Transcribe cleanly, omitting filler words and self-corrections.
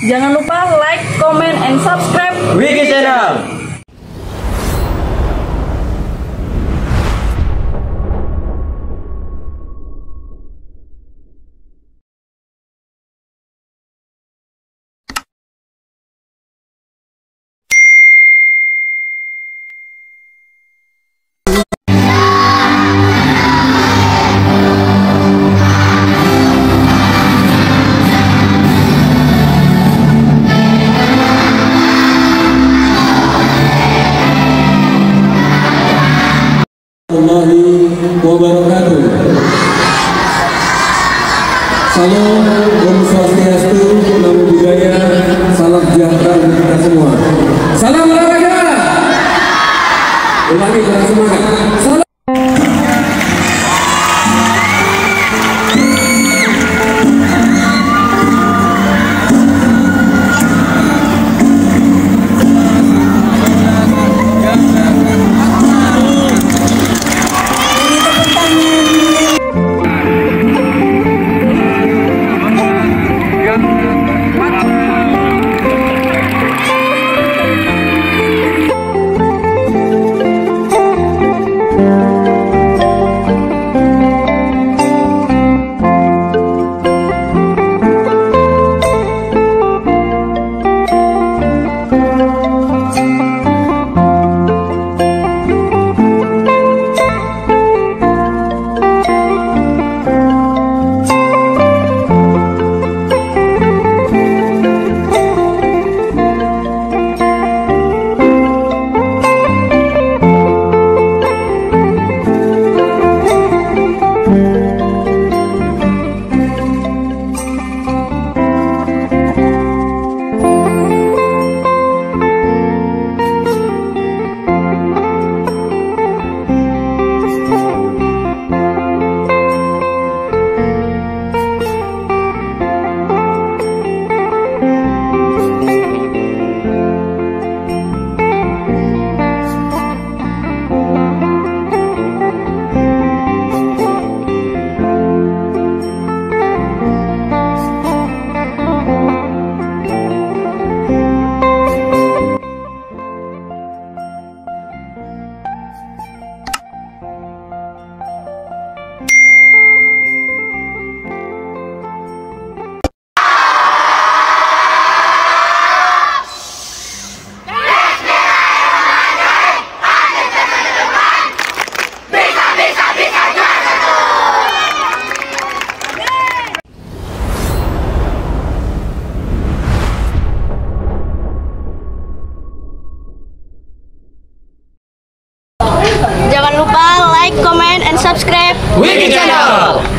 Jangan lupa like, comment, and subscribe Wiki Channel. Warahmatullahi wabarakatuh. Salam, Om Swastiastu, Namo Buddhaya, salam sejahtera untuk kita semua. Salam olahraga. Ulangi dengan semangat. Salam. Jangan lupa like, comment, and subscribe Wiki Channel.